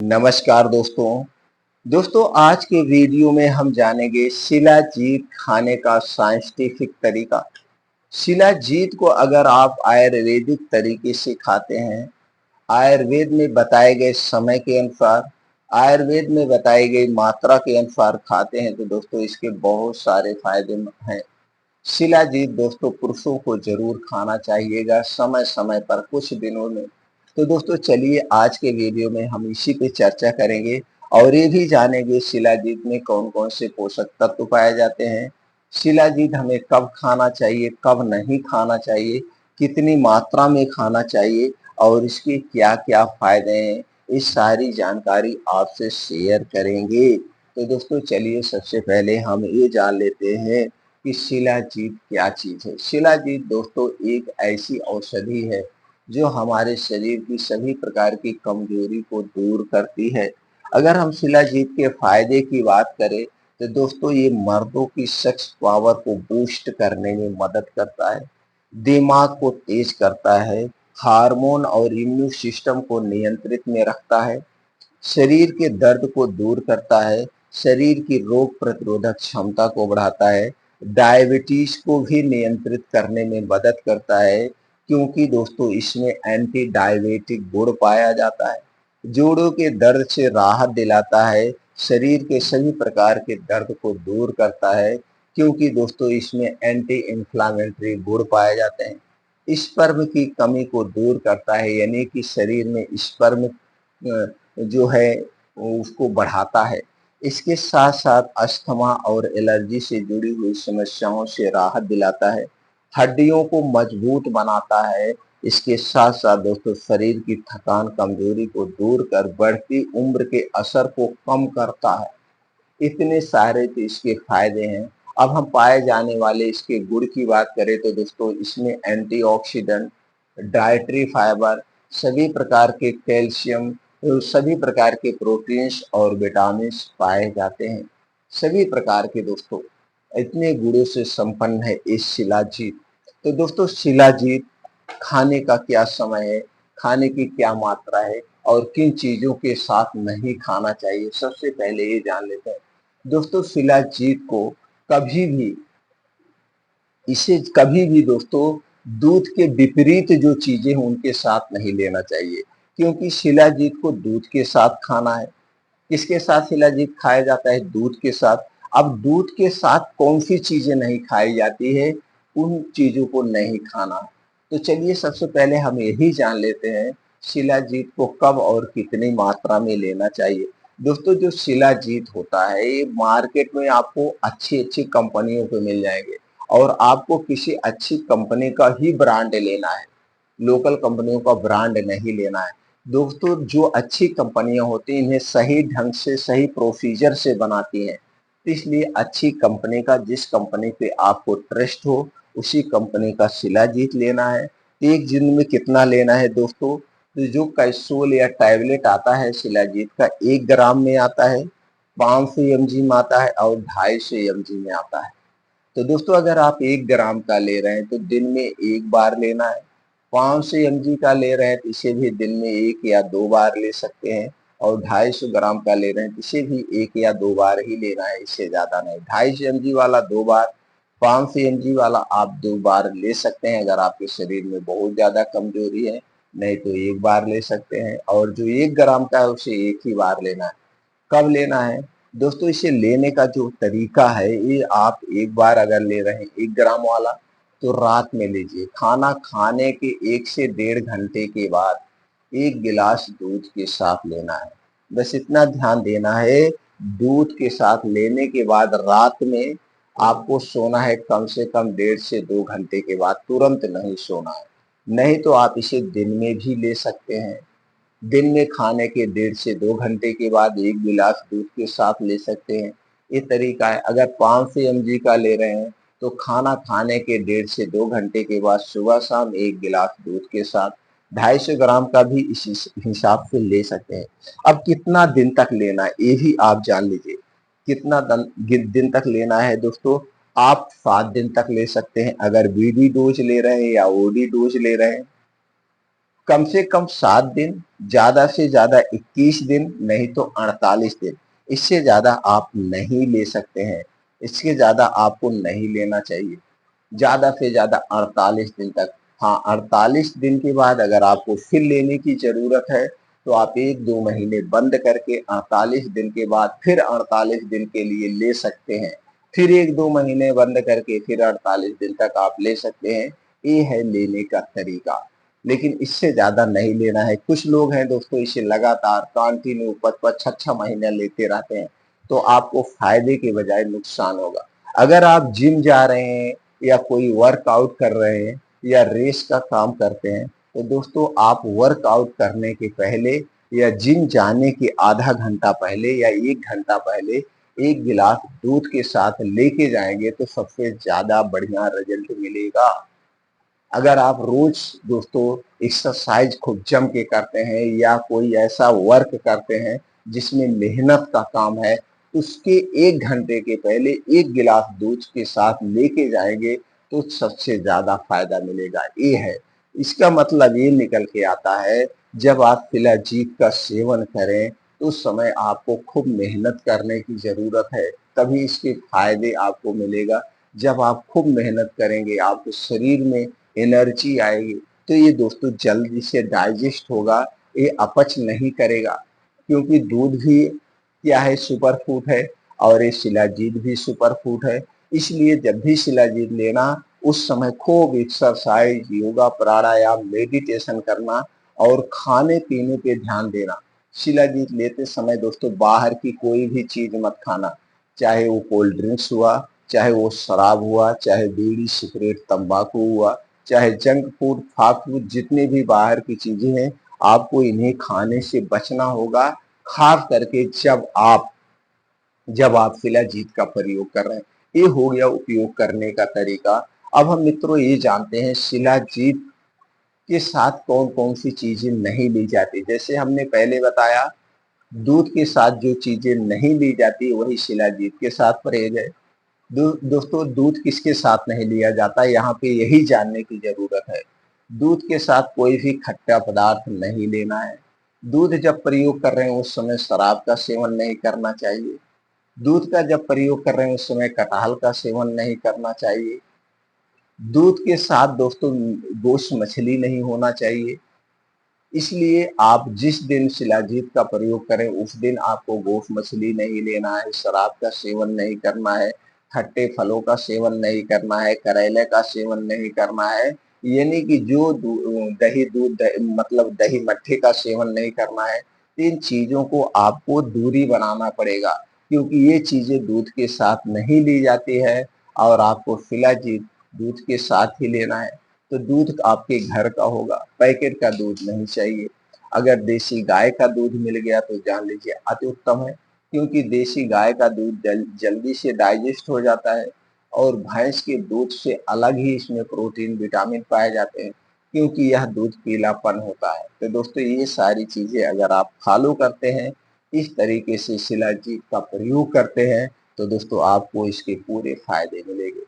नमस्कार दोस्तों आज के वीडियो में हम जानेंगे शिलाजीत खाने का साइंटिफिक तरीका। शिलाजीत को अगर आप आयुर्वेदिक तरीके से खाते हैं, आयुर्वेद में बताए गए समय के अनुसार, आयुर्वेद में बताई गई मात्रा के अनुसार खाते हैं तो दोस्तों इसके बहुत सारे फायदे हैं। शिलाजीत दोस्तों पुरुषों को जरूर खाना चाहिएगा समय समय पर कुछ दिनों में। तो दोस्तों चलिए आज के वीडियो में हम इसी पे चर्चा करेंगे और ये भी जानेंगे शिलाजीत में कौन कौन से पोषक तत्व पाए जाते हैं, शिलाजीत हमें कब खाना चाहिए कब नहीं खाना चाहिए, कितनी मात्रा में खाना चाहिए और इसके क्या क्या फायदे हैं, इस सारी जानकारी आपसे शेयर करेंगे। तो दोस्तों चलिए सबसे पहले हम ये जान लेते हैं कि शिलाजीत क्या चीज है। शिलाजीत दोस्तों एक ऐसी औषधि है जो हमारे शरीर की सभी प्रकार की कमजोरी को दूर करती है। अगर हम शिलाजीत के फायदे की बात करें तो दोस्तों ये मर्दों की सेक्स पावर को बूस्ट करने में मदद करता है, दिमाग को तेज करता है, हार्मोन और इम्यून सिस्टम को नियंत्रित में रखता है, शरीर के दर्द को दूर करता है, शरीर की रोग प्रतिरोधक क्षमता को बढ़ाता है, डायबिटीज को भी नियंत्रित करने में मदद करता है क्योंकि दोस्तों इसमें एंटी डायबिटिक गुण पाया जाता है, जोड़ों के दर्द से राहत दिलाता है, शरीर के सभी प्रकार के दर्द को दूर करता है क्योंकि दोस्तों इसमें एंटी इंफ्लामेटरी गुण पाए जाते हैं, स्पर्म की कमी को दूर करता है यानी कि शरीर में स्पर्म जो है उसको बढ़ाता है। इसके साथ साथ अस्थमा और एलर्जी से जुड़ी हुई समस्याओं से राहत दिलाता है, हड्डियों को मजबूत बनाता है। इसके साथ साथ दोस्तों शरीर की थकान कमजोरी को दूर कर बढ़ती उम्र के असर को कम करता है। इतने सारे तो इसके फायदे हैं। अब हम पाए जाने वाले इसके गुण की बात करें तो दोस्तों इसमें एंटीऑक्सीडेंट, डाइटरी फाइबर, सभी प्रकार के कैल्शियम, सभी प्रकार के प्रोटीन्स और विटामिन पाए जाते हैं। सभी प्रकार के दोस्तों इतने गुणों से संपन्न है इस शिलाजीत। तो दोस्तों शिलाजीत खाने का क्या समय है, खाने की क्या मात्रा है और किन चीजों के साथ नहीं खाना चाहिए, सबसे पहले ये जान लेते हैं। दोस्तों शिलाजीत को कभी भी इसे कभी भी दोस्तों दूध के विपरीत जो चीजें हैं उनके साथ नहीं लेना चाहिए क्योंकि शिलाजीत को दूध के साथ खाना है। किसके साथ शिलाजीत खाया जाता है? दूध के साथ। अब दूध के साथ कौन सी चीजें नहीं खाई जाती है, उन चीजों को नहीं खाना। तो चलिए सबसे पहले हम यही जान लेते हैं शिलाजीत को कब और कितनी मात्रा में लेना चाहिए। दोस्तों जो शिलाजीत होता है ये मार्केट में आपको अच्छी अच्छी कंपनियों पे मिल जाएंगे और आपको किसी अच्छी कंपनी का ही ब्रांड लेना है, लोकल कंपनियों का ब्रांड नहीं लेना है। दोस्तों जो अच्छी कंपनियां होती हैं इन्हें सही ढंग से सही प्रोसीजर से बनाती हैं, तो इसलिए अच्छी कंपनी का, जिस कंपनी पे आपको ट्रस्ट हो उसी कंपनी का शिलाजीत लेना है। एक दिन में कितना लेना है दोस्तों? तो जो कैप्सूल या टैबलेट आता है शिलाजीत का 1 ग्राम में आता है, 500 mg में आता है और 250 mg में आता है। तो दोस्तों अगर आप 1 ग्राम का ले रहे हैं तो दिन में एक बार लेना है, 500 mg का ले रहे हैं तो इसे भी दिन में 1 या 2 बार ले सकते हैं और 250 ग्राम का ले रहे हैं तो इसे भी 1 या 2 बार ही लेना है, इससे ज्यादा नहीं। 250 mg वाला 2 बार, 500 mg वाला आप 2 बार ले सकते हैं अगर आपके शरीर में बहुत ज्यादा कमजोरी है, नहीं तो 1 बार ले सकते हैं और जो 1 ग्राम का है उसे एक ही बार लेना है। कब लेना है दोस्तों? इसे लेने का जो तरीका है ये आप एक बार अगर ले रहे हैं 1 ग्राम वाला तो रात में लीजिए, खाना खाने के 1 से 1.5 घंटे के बाद 1 गिलास दूध के साथ लेना है। बस इतना ध्यान देना है, दूध के साथ लेने के बाद रात में आपको सोना है कम से कम 1.5 से 2 घंटे के बाद, तुरंत नहीं सोना है। नहीं तो आप इसे दिन में भी ले सकते हैं, दिन में खाने के 1.5 से 2 घंटे के बाद 1 गिलास दूध के साथ ले सकते हैं। ये तरीका है। अगर 500 mg का ले रहे हैं तो खाना खाने के 1.5 से 2 घंटे के बाद सुबह शाम 1 गिलास दूध के साथ 250 ग्राम का भी इसी हिसाब से ले सकते हैं। अब कितना दिन तक लेना है ये भी आप जान लीजिए। कितना दिन तक लेना है दोस्तों? आप 7 दिन तक ले सकते हैं अगर बीडी डोज ले रहे हैं या ओडी डोज ले रहे हैं। कम से कम 7 दिन, ज्यादा से ज्यादा 21 दिन, नहीं तो 48 दिन। इससे ज्यादा आप नहीं ले सकते हैं, इससे ज्यादा आपको नहीं लेना चाहिए। ज्यादा से ज्यादा 48 दिन तक। हाँ, 48 दिन के बाद अगर आपको फिर लेने की जरूरत है तो आप 1-2 महीने बंद करके 48 दिन के बाद फिर 48 दिन के लिए ले सकते हैं। फिर 1-2 महीने बंद करके फिर 48 दिन तक आप ले सकते हैं। ये है लेने का तरीका, लेकिन इससे ज्यादा नहीं लेना है। कुछ लोग हैं दोस्तों, इसे लगातार कंटिन्यू 5-6 महीने लेते रहते हैं, तो आपको फायदे के बजाय नुकसान होगा। अगर आप जिम जा रहे हैं या कोई वर्कआउट कर रहे हैं या रेस का काम करते हैं, तो दोस्तों आप वर्कआउट करने के पहले या जिम जाने के आधा घंटा पहले या 1 घंटा पहले 1 गिलास दूध के साथ लेके जाएंगे तो सबसे ज्यादा बढ़िया रिजल्ट मिलेगा। अगर आप रोज दोस्तों एक्सरसाइज खूब जम के करते हैं या कोई ऐसा वर्क करते हैं जिसमें मेहनत का काम है, उसके 1 घंटे के पहले 1 गिलास दूध के साथ लेके जाएंगे तो सबसे ज्यादा फायदा मिलेगा। ये है, इसका मतलब ये निकल के आता है, जब आप शिलाजीत का सेवन करें तो उस समय आपको खूब मेहनत करने की जरूरत है, तभी इसके फायदे आपको मिलेगा। जब आप खूब मेहनत करेंगे, आपके शरीर में एनर्जी आएगी, तो ये दोस्तों जल्दी से डाइजेस्ट होगा, ये अपच नहीं करेगा। क्योंकि दूध भी क्या है, सुपर फूड है, और ये शिलाजीत भी सुपर फूड है। इसलिए जब भी शिलाजीत लेना, उस समय खूब एक्सरसाइज, योगा, प्राणायाम, मेडिटेशन करना और खाने पीने पे ध्यान देना। शिलाजीत लेते समय दोस्तों बाहर की कोई भी चीज मत खाना, चाहे वो कोल्ड ड्रिंक्स हुआ, चाहे वो शराब हुआ, चाहे बीड़ी सिगरेट तंबाकू हुआ, चाहे जंक फूड फास्ट फूड, जितने भी बाहर की चीजें हैं, आपको इन्हें खाने से बचना होगा। खास करके जब आप शिलाजीत का प्रयोग कर रहे हैं। ये हो गया उपयोग करने का तरीका। अब हम मित्रों ये जानते हैं शिलाजीत के साथ कौन कौन सी चीजें नहीं ली जाती। जैसे हमने पहले बताया, दूध के साथ जो चीजें नहीं ली जाती वही शिलाजीत के साथ परहेज है। दोस्तों दूध किसके साथ नहीं लिया जाता, यहाँ पे यही जानने की जरूरत है। दूध के साथ कोई भी खट्टा पदार्थ नहीं लेना है। दूध जब प्रयोग कर रहे हैं उस समय शराब का सेवन नहीं करना चाहिए। दूध का जब प्रयोग कर रहे हैं उस समय कटहल का सेवन नहीं करना चाहिए। दूध के साथ दोस्तों गोश्त मछली नहीं होना चाहिए। इसलिए आप जिस दिन शिलाजीत का प्रयोग करें उस दिन आपको गोश्त मछली नहीं लेना है, शराब का सेवन नहीं करना है, खट्टे फलों का सेवन नहीं करना है, करेले का सेवन नहीं करना है। यानी कि जो दही दूध मतलब दही मट्ठे का सेवन नहीं करना है। इन चीजों को आपको दूरी बनाना पड़ेगा, क्योंकि ये चीजें दूध के साथ नहीं ली जाती है और आपको शिलाजीत दूध के साथ ही लेना है। तो दूध आपके घर का होगा, पैकेट का दूध नहीं चाहिए। अगर देसी गाय का दूध मिल गया तो जान लीजिए अति उत्तम है, क्योंकि देसी गाय का दूध जल्दी से डाइजेस्ट हो जाता है और भैंस के दूध से अलग ही इसमें प्रोटीन विटामिन पाए जाते हैं, क्योंकि यह दूध पीलापन होता है। तो दोस्तों ये सारी चीजें अगर आप फॉलो करते हैं, इस तरीके से शिलाजीत का प्रयोग करते हैं, तो दोस्तों आपको इसके पूरे फायदे मिलेंगे।